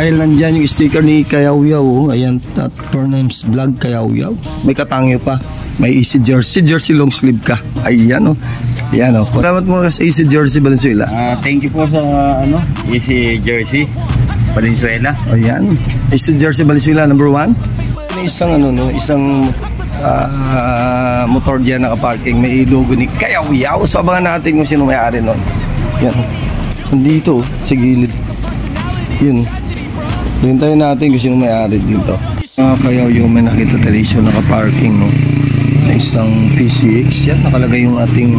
Dahil nandyan yung sticker ni Kayawyaw, oh. Ayan, at Pernames Vlog Kayawyaw. May katangyo pa. May Easy Jersey long sleeve ka. Ayan, oh. Ayan, oh. Salamat mo sa Easy Jersey Valenzuela. Thank you po sa Easy Jersey Valenzuela. Ayan, Easy Jersey Valenzuela number 1. Isang isang motor diyan nakaparking, may logo ni Kayawyaw. So abangan natin kung sino may-ari nun. Yan. Nandito sa gilid. Yun. Hintayin natin kung sino may-ari dito. Kayawyaw, may nakita tayo nakaparking, no? Na isang PCX. Yan, nakalagay yung ating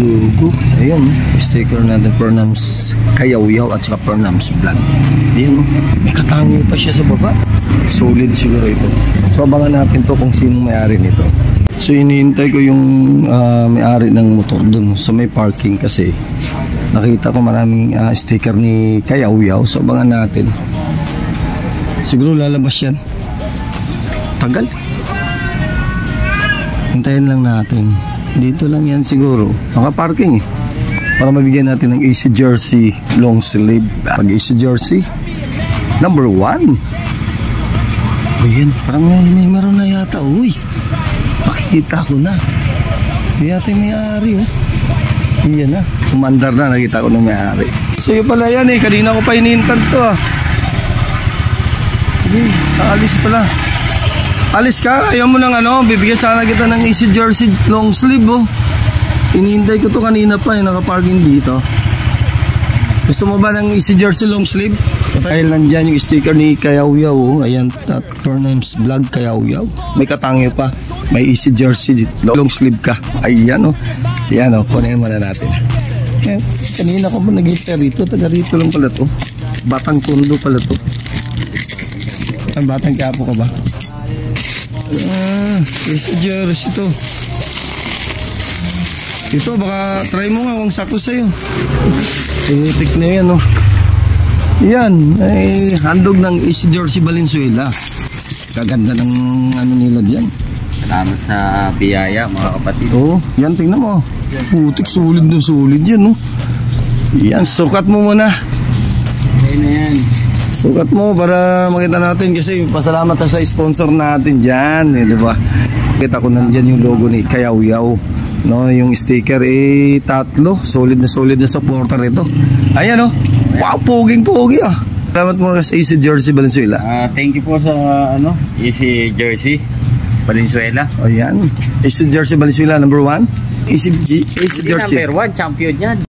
logo. Ayun, sticker natin, Pernames Kayawyaw at saka Pernames Vlog. Ayun, may katangyo pa siya sa baba. Solid siguro ito. So abangan natin to kung sino may-ari nito. So iniintay ko yung may-ari ng motor dun sa may parking kasi nakita ko maraming sticker ni Kayawyaw. So abangan natin. Siguro lalabas yan. Tagal. Hintayin lang natin. Dito lang yan siguro. Naka-parking eh. Para mabigyan natin ng Easy Jersey long sleeve. Pag Easy Jersey number 1. Ayan, parang may meron na yata. Uy, makikita ko na. Yata yung may-ari, oh. Iyan na, umandar na, nakita ko ng may-ari. So yun pala yan eh, kanina ko pa iniintad to ah. Sige, alis pala. Alis ka, ayaw mo ng bibigyan sana kita ng Easy Jersey long sleeve, oh. Iniintay ko to kanina pa, nakaparking dito. Gusto mo ba ng Easy Jersey long sleeve? Dahil nandyan yung sticker ni Kayawyaw, oh. Ayan, at Pernames Vlog Kayawyaw. May katangyo pa. May Easy Jersey long sleeve ka. Ayan, oh. Ayan, oh. Kunin muna natin. Ayan, kanina ko ba nag-hita rito? Taga rito lang pala to. Batang Tondo pala to. Ang Batang Quiapo ka ba? Easy Jersey to. Ito, baka try mo nga kung sakto sa'yo. Tinitik na yan, oh. Yan, ay handog ng Easy Jersey Valenzuela. Kaganda ng nila diyan. Salamat sa biyaya, mga kapatid. Oo, yan, tingnan mo. Putik, sulit na sulit yan, no? Yan, sukat mo muna. Okay na yan. Sukat mo para makita natin kasi pasalamat sa sponsor natin dyan, eh, di ba? Kita ko nandyan yung logo ni Kayawyaw. No, yung sticker tatlo, solid na supporter ito. Ayan, oh. Wow, poging-pogi ah. Salamat mo sa Easy Jersey Valenzuela. Thank you po sa Easy Jersey Valenzuela. Ayan, Easy Jersey Valenzuela number 1. Easy Jersey number 1, champion yan.